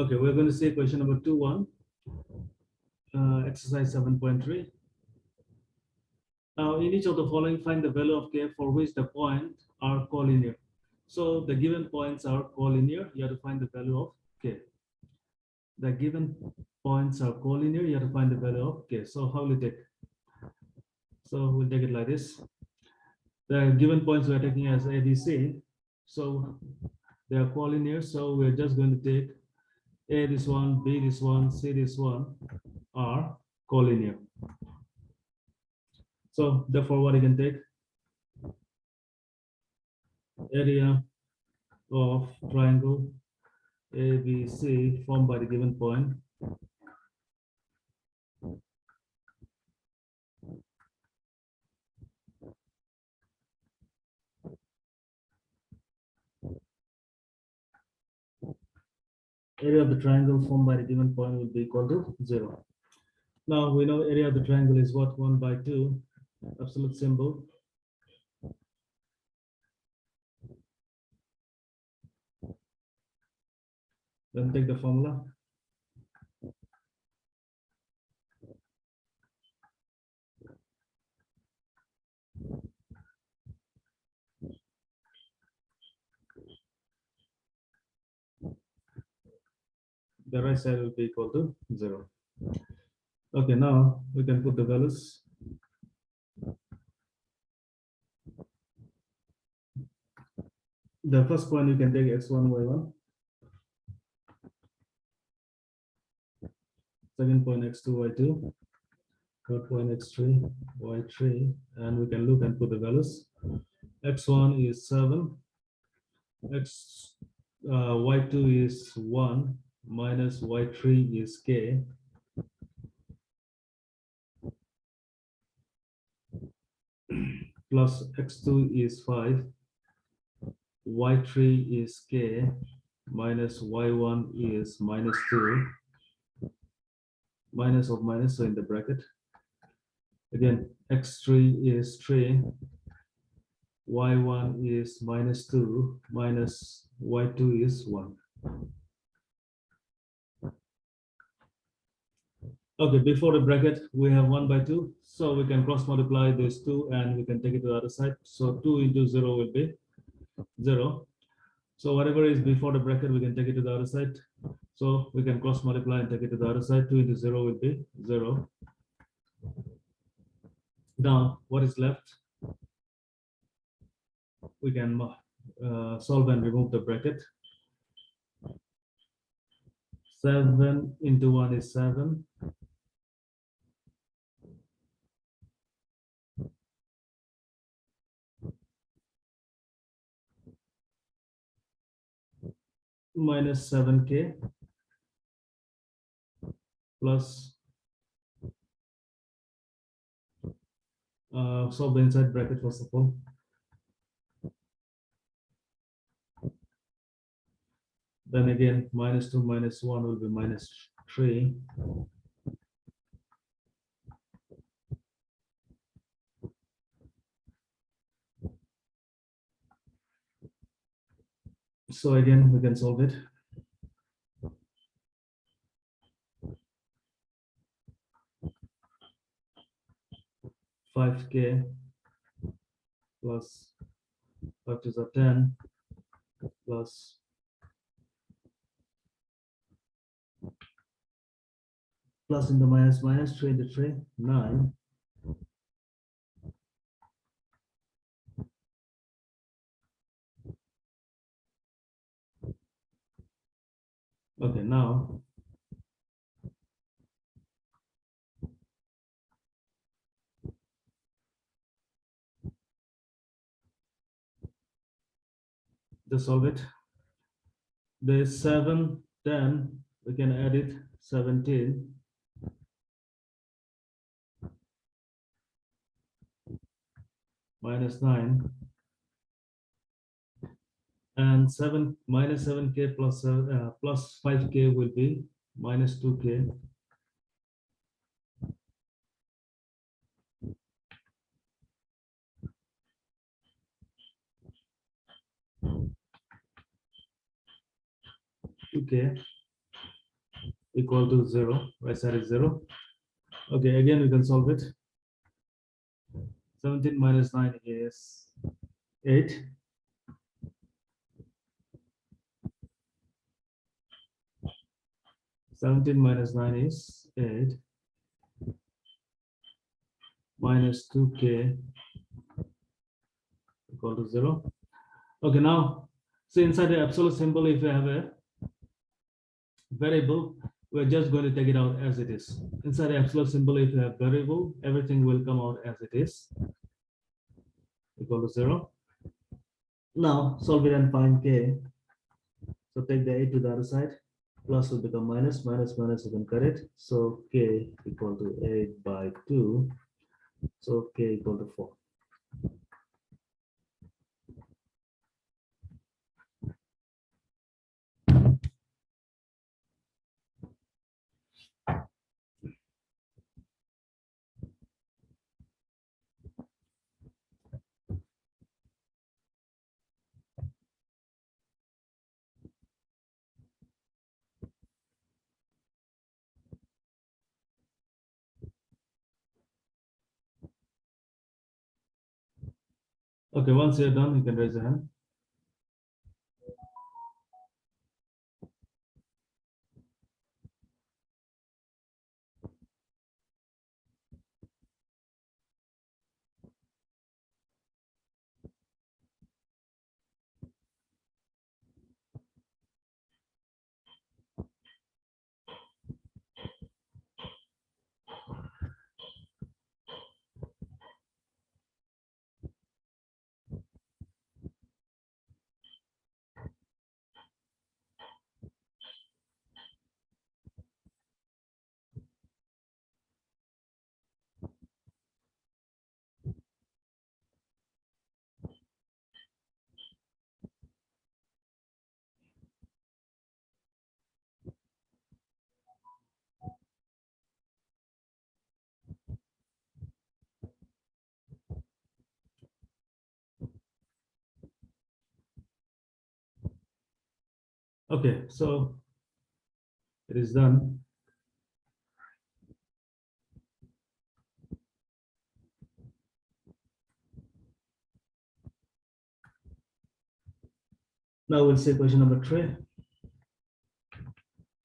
Okay, we're going to see question number 2.1, exercise 7.3. Now, in each of the following, find the value of k for which the points are collinear. So the given points are collinear. You have to find the value of k. The given points are collinear. You have to find the value of k. So how will you take? So we'll take it like this. The given points we are taking as A, B, C. So they are collinear. So we're just going to take A this one, B this one, C this one are collinear. So therefore, what you can take, area of triangle ABC formed by the given point area of the triangle formed by the given point will be equal to 0. Now we know area of the triangle is what? 1 by 2, absolute symbol. Then take the formula. The right side will be equal to 0. Okay, now we can put the values. The first point you can take x1, y1. Second point x2, y2. Third point x3, y3. And we can look and put the values. X1 is 7. Y2 is 1 minus y3 is k. Plus x2 is 5. Y3 is k minus y1 is minus 2. Minus of minus, so in the bracket. Again, x3 is 3. Y1 is minus 2 minus y2 is 1. Okay, before the bracket, we have 1 by 2. So we can cross multiply this 2 and we can take it to the other side. So 2 into 0 will be 0. So whatever is before the bracket, we can take it to the other side. So we can cross multiply and take it to the other side. 2 into 0 will be 0. Now, what is left? We can solve and remove the bracket. 7 into 1 is 7. Minus 7k plus solve the inside bracket first of all. Then again, minus 2 minus 1 will be minus 3. So again, we can solve it. Five k plus 5 to the 10 plus in the minus, 3 into 3, 9. Okay, now to solve it. There's 7, 10, we can add it, 17. Minus 9. And 7 minus 7k plus 5k will be minus 2k. Okay. equal to 0. Right side is 0. Okay, again we can solve it. 17 minus 9 is 8. 17 minus 9 is 8. Minus 2k equal to 0. Okay, now, so inside the absolute symbol, if you have a variable, we're just going to take it out as it is. Inside the absolute symbol, if you have variable, everything will come out as it is, equal to 0. Now, solve it and find k. So take the 8 to the other side. Plus will become minus, minus, minus, you can cut it. So k equal to 8 by 2. So k equal to 4. Okay, once you're done, you can raise your hand. Okay, so it is done. Now we'll see question number 3.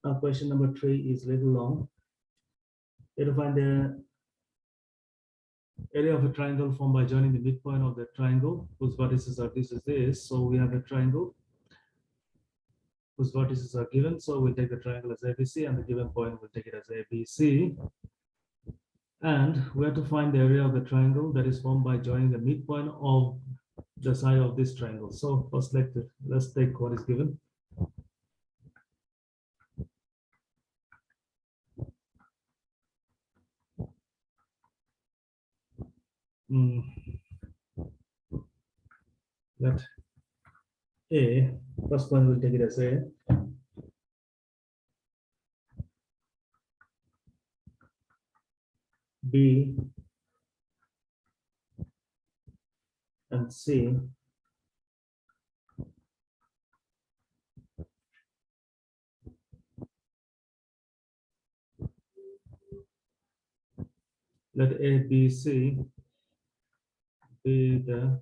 Now question number 3 is a little long. You have to find the area of a triangle formed by joining the midpoint of the triangle whose vertices are this. So we have a triangle whose vertices are given. So we'll take the triangle as ABC and the given point we'll take it as ABC. And we have to find the area of the triangle that is formed by joining the midpoint of the side of this triangle. So first let's take what is given. Let A, first one we'll take it as A. B and C. Let A, B, C be the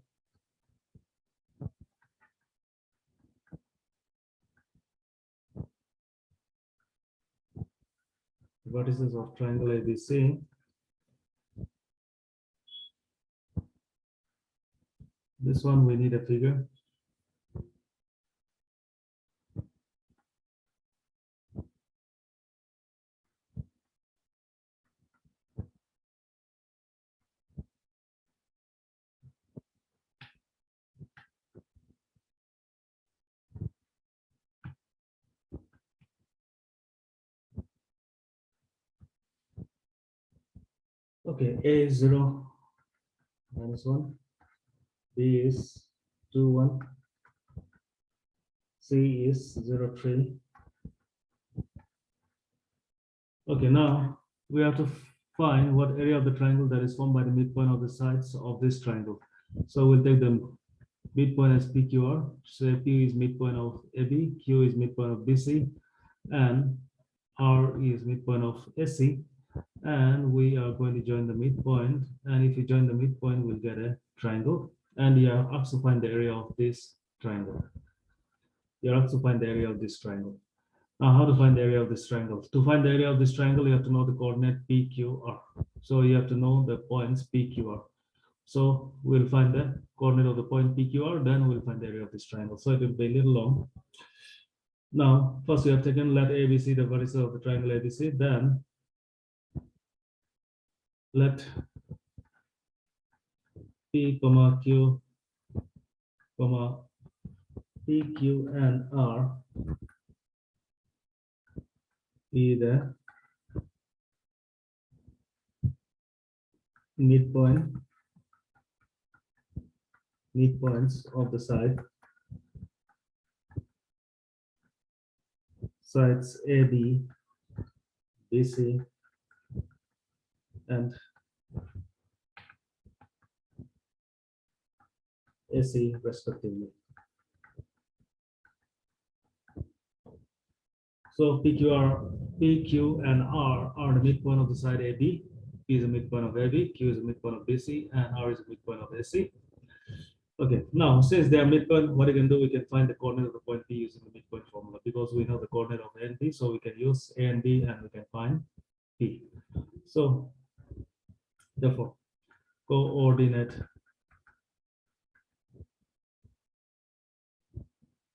vertices of triangle ABC. This one we need a figure. Okay, A is 0, minus 1. B is 2, 1. C is 0, 3. Okay, now we have to find what area of the triangle that is formed by the midpoint of the sides of this triangle. So we'll take the midpoint as PQR. So P is midpoint of AB, Q is midpoint of BC, and R is midpoint of AC, and we are going to join the midpoint. And if you join the midpoint, we'll get a triangle. And you are asked to find the area of this triangle. You're asked to find the area of this triangle. Now, how to find the area of this triangle? To find the area of this triangle, you have to know the coordinate P, Q, R. So you have to know the points P, Q, R. So we'll find the coordinate of the point P, Q, R, then we'll find the area of this triangle. So it will be a little long. Now, first we have taken let ABC the vertices of the triangle ABC, then let P, Q, P, Q, and R be the midpoints of the sides AB, BC, and AC respectively. So PQ and R are the midpoint of the side AB. P is the midpoint of AB, Q is the midpoint of BC, and R is the midpoint of AC. Okay, now since they are midpoint, what you can do, we can find the coordinate of the point P using the midpoint formula, because we know the coordinate of A and B, so we can use A and B and we can find P. So therefore, coordinate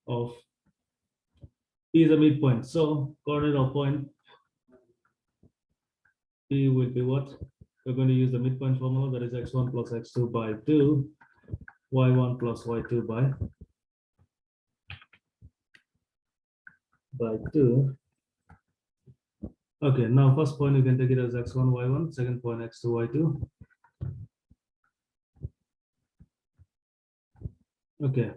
of P is a midpoint. So coordinate of point P will be what? We're going to use the midpoint formula, that is x1 plus x2 by 2, y1 plus y2 by 2. Okay, now first point you can take it as x1, y1, second point x2, y2. Okay,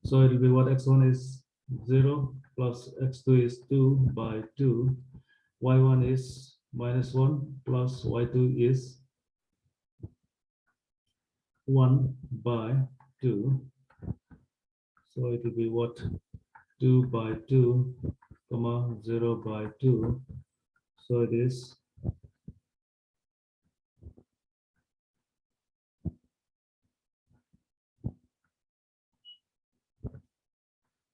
so it will be what? X1 is 0 plus x2 is 2 by 2, y1 is -1 plus y2 is 1 by 2. So it will be what? 2 by 2, comma 0 by 2. So it is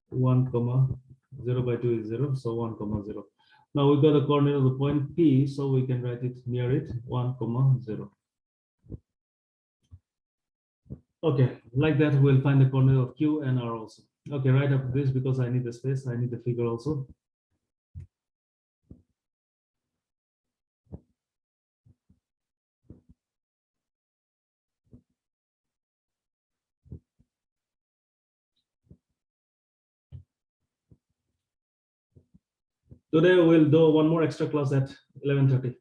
1 comma 0 by 2 is 0, so 1 comma 0. Now we got the coordinate of the point P, so we can write it near it, 1 comma 0. Okay, like that we'll find the coordinate of Q and R also. Okay, right after this, because I need the space, I need the figure also. Today we'll do one more extra class at 11:30.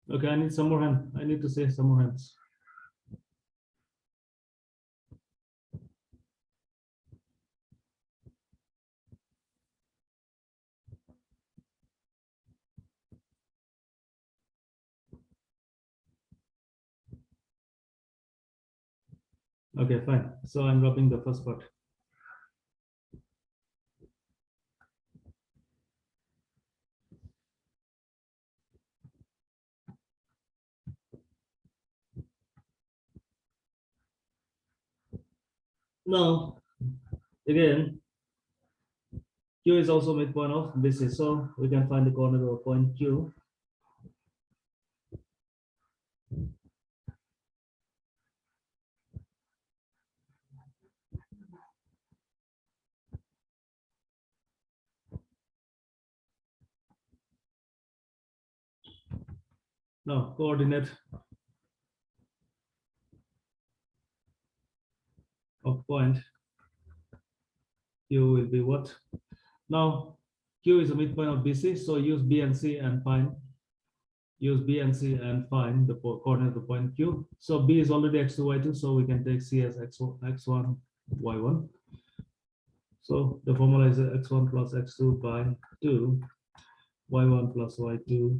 Okay, I need some more hands. I need to say some more hands. Okay, fine. So I'm dropping the first part. Now, again, Q is also midpoint of BC, so we can find the coordinate of point Q. Now coordinate of point Q will be what? Now Q is a midpoint of BC, so use B and C and find. Use B and C and find the coordinate of the point Q. So B is already x2, y2, so we can take C as x1, y1. So the formula is x1 plus x2 by 2, y1 plus y2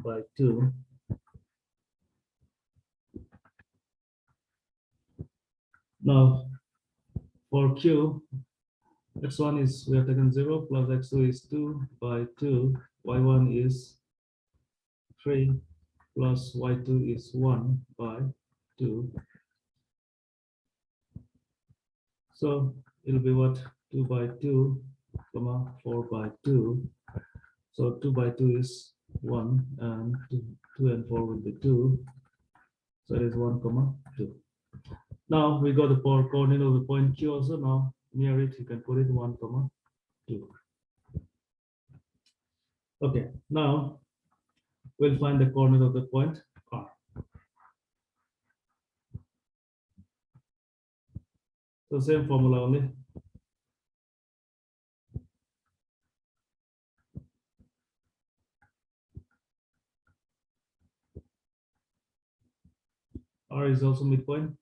by 2. Now for Q, x1 is, we have taken 0, plus x2 is 2 by 2, y1 is 3, plus y2 is 1 by 2. So it'll be what? 2 by 2, comma 4 by 2. So 2 by 2 is 1, and 2 and 4 will be 2. So it is 1, comma 2. Now we got the coordinate of the point Q also. Now near it, you can put it 1, comma 2. Okay, now we'll find the coordinate of the point R. So same formula only. R is also midpoint.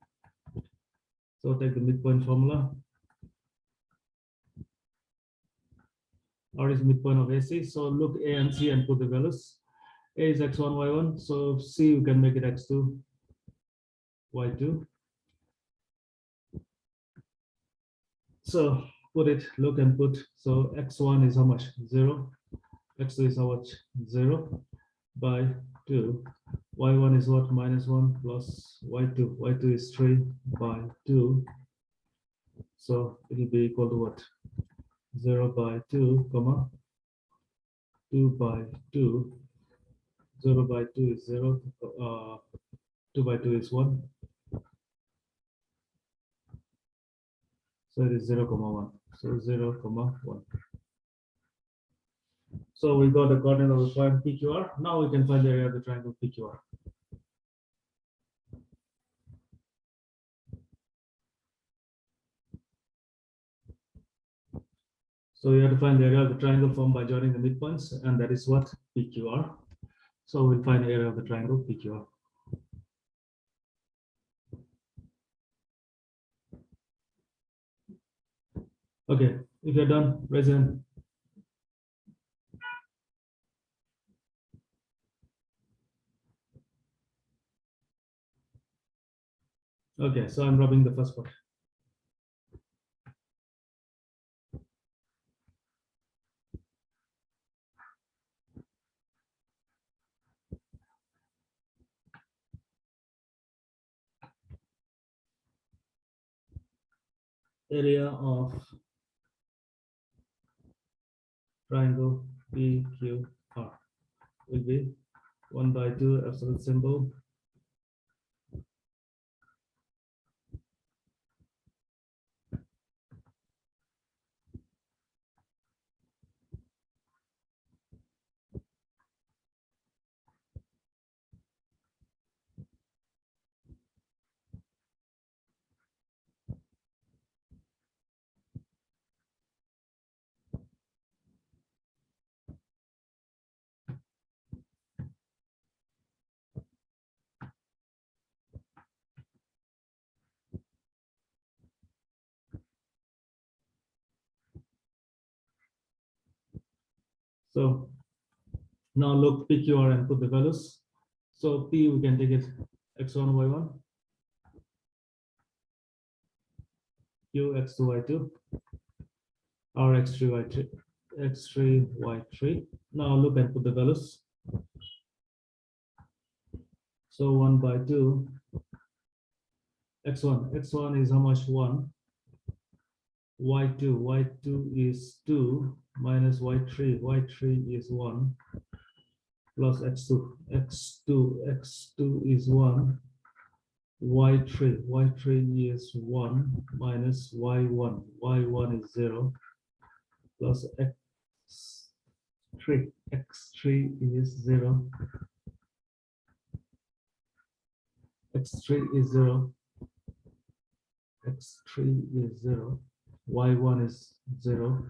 So take the midpoint formula. R is midpoint of AC. So look A and C and put the values. A is x1, y1. So C, you can make it x2, y2. So put it, look and put. So x1 is how much? 0. X2 is how much? 0 by 2. Y1 is what? Minus 1 plus y2. Y2 is 3 by 2. So it will be equal to what? 0 by 2, comma 2 by 2. 0 by 2 is 0. 2 by 2 is 1. So it is 0, comma 1. So 0, comma 1. So we got the coordinate of the point PQR. Now we can find the area of the triangle PQR. So we have to find the area of the triangle formed by joining the midpoints, and that is what? PQR. So we'll find the area of the triangle PQR. Okay, if you're done, raise your hand. Okay, so I'm rubbing the first part. Area of triangle PQR will be 1 by 2 absolute symbol So now look PQR and put the values. So P, we can take it x1, y1, Q, x2, y2, R, x3, y3, x3, y3. Now look and put the values. So 1 by 2, x1 is how much? 1. y2 is 2 minus y3 is 1 plus x2 is 1, y3 is 1 minus y1 is 0 plus x3 x3 is 0, x3 is 0, x3 is 0, y1 is 0,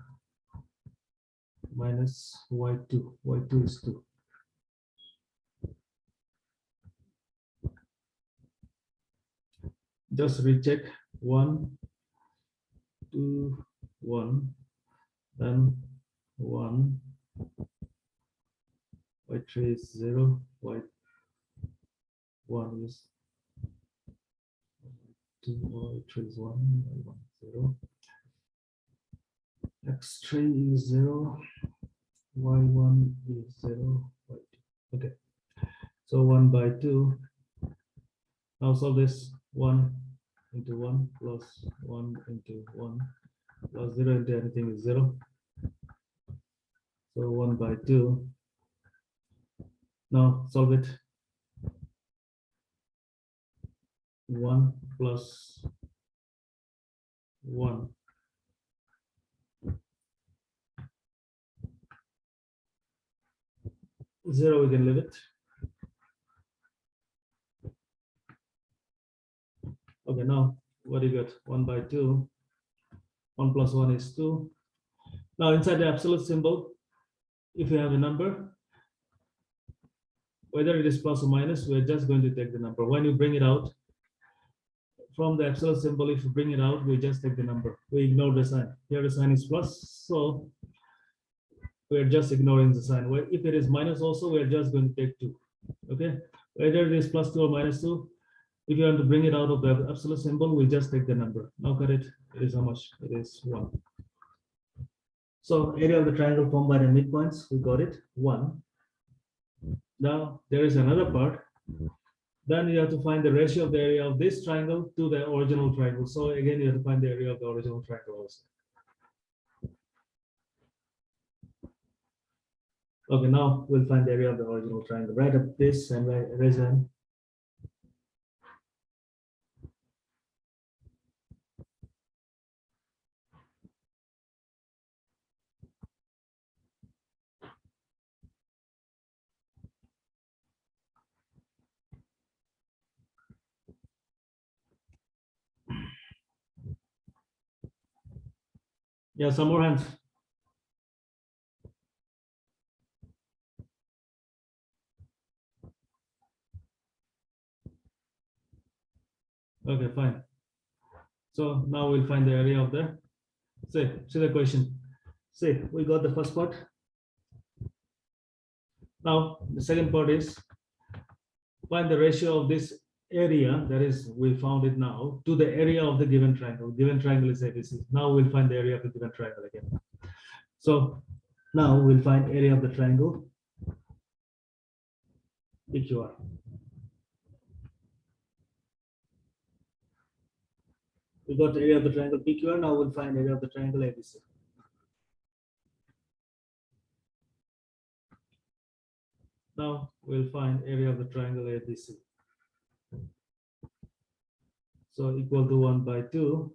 minus y2, y2 is 2. Just recheck 1, 2, 1, then 1, y3 is 0, y1 is 2, y3 is 1, y1 is 0, x3 is 0, y1 is 0, y2. Okay, so 1 by 2. Now solve this. 1 into 1 plus 1 into 1 plus 0 into anything is 0. So 1 by 2. Now solve it. 1 plus 1. 0, we can leave it. Okay, now what do you get? 1 by 2. 1 plus 1 is 2. Now inside the absolute symbol, if you have a number, whether it is plus or minus, we're just going to take the number. When you bring it out from the absolute symbol, if you bring it out, we just take the number. We ignore the sign. Here the sign is plus, so we're just ignoring the sign. Well, if it is minus also, we're just going to take 2. Okay, whether it is plus 2 or minus 2, if you want to bring it out of the absolute symbol, we'll just take the number. Now cut it. It is how much? It is 1. So area of the triangle formed by the midpoints, we got it, 1. Now there is another part. Then you have to find the ratio of the area of this triangle to the original triangle. So again, you have to find the area of the original triangle also. Okay, now we'll find the area of the original triangle. Write up this and raise hand. Yeah, some more hands. Okay, fine. So now we'll find the area of the, see the question. See, we got the first part. Now the second part is find the ratio of this area, that is, we found it now, to the area of the given triangle. Given triangle is ABC. Now we'll find the area of the given triangle again. So now we'll find area of the triangle PQR. We got the area of the triangle PQR. Now we'll find area of the triangle ABC. Now we'll find area of the triangle ABC. So equal to 1 by 2.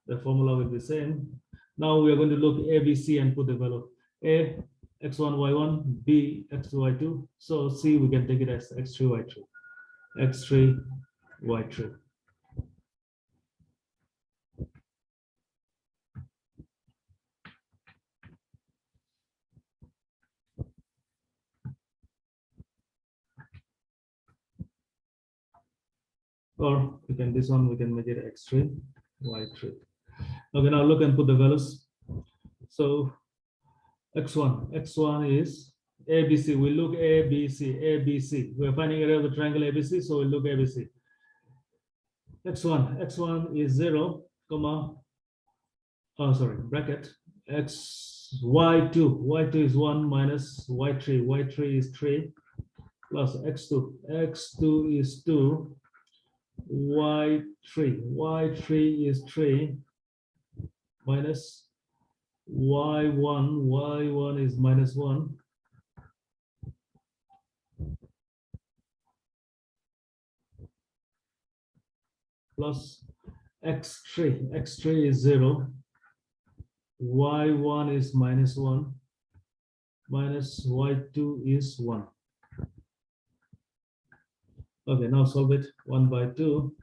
The formula will be same. Now we are going to look ABC and put the value A x1 y1, B x2 y2. So C we can take it as x3 y3, x3 y3. Or we can, this one we can make it x3 y3. Okay, now look and put the values. So x1 is ABC. We look ABC. We're finding area of the triangle ABC, so we look ABC. x1 is 0, comma, oh sorry, bracket, y2 is 1 minus y3 is 3 plus x2 is 2, y3 is 3 minus y1 is minus 1 plus x3 is 0, y1 is minus 1 minus y2 is 1. Okay, now solve it. 1 by 2.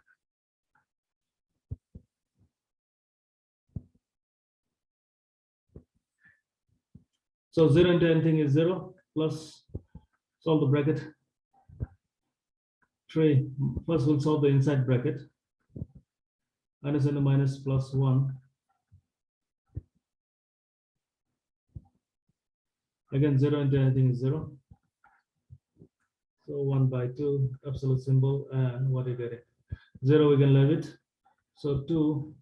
So 0 into anything is 0 plus, solve the bracket. 3. First we'll solve the inside bracket. Minus into minus plus 1. Again, 0 into anything is 0. So 1 by 2, absolute symbol, and what do you get it? 0, we can leave it. So 2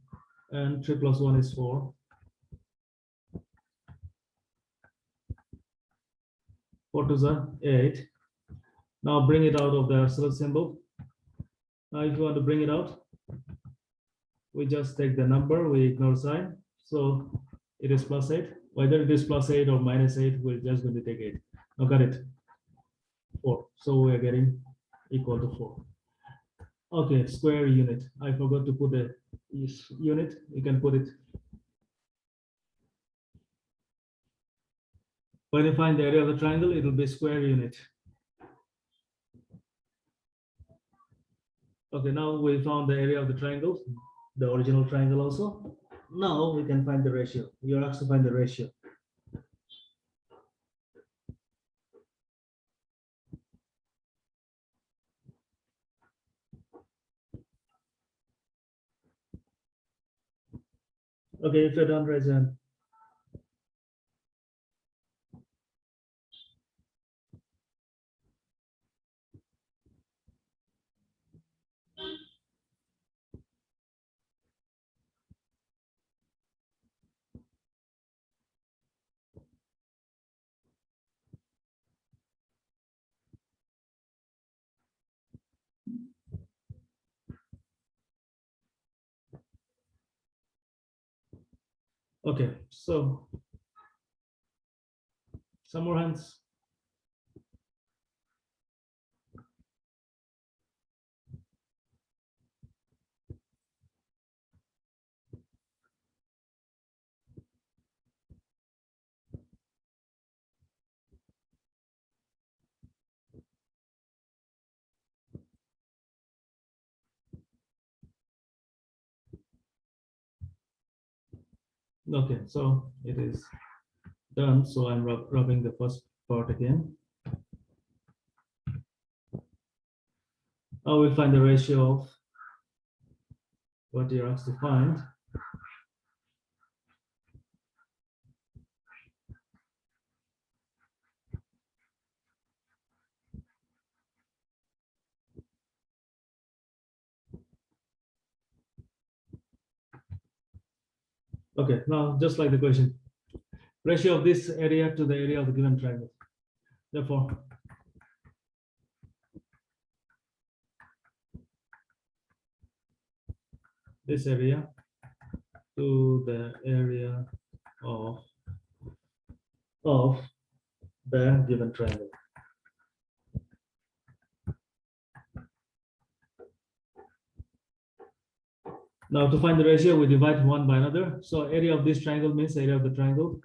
and 3 plus 1 is 4. 4 to the 8. Now bring it out of the absolute symbol. Now if you want to bring it out, we just take the number, we ignore sign. So it is plus 8. Whether it is plus 8 or minus 8, we're just going to take 8. Now got it. 4. So we are getting equal to 4. Okay, square unit. I forgot to put the unit. You can put it. When you find the area of the triangle, it will be square unit. Okay, now we found the area of the triangle, the original triangle also. Now we can find the ratio. You're asked to find the ratio. Okay, if you're done, raise your hand. Okay, so some more hands. Okay, so it is done. So I'm rubbing the first part again. I will find the ratio of what you're asked to find. Okay, now just like the question, ratio of this area to the area of the given triangle. Therefore, this area to the area of the given triangle. Now to find the ratio, we divide one by another. So area of this triangle means area of the triangle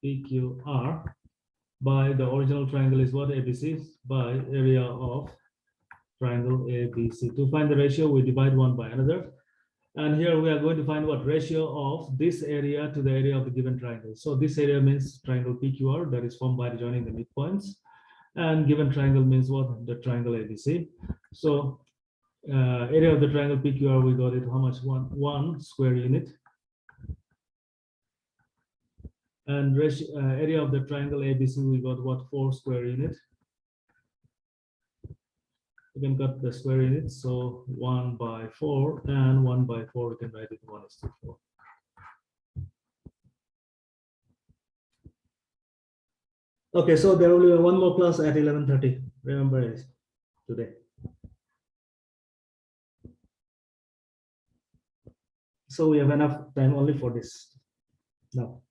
PQR by the original triangle is what? ABC, by area of triangle ABC. To find the ratio, we divide one by another. And here we are going to find what? Ratio of this area to the area of the given triangle. So this area means triangle PQR, that is formed by joining the midpoints. And given triangle means what? The triangle ABC. So area of the triangle PQR, we got it how much? One square unit. And area of the triangle ABC, we got what? 4 square unit. You can cut the square units. So 1 by 4 and 1 by 4, we can write it 1:4. Okay, so there will be one more class at 11:30. Remember it today. So we have enough time only for this now.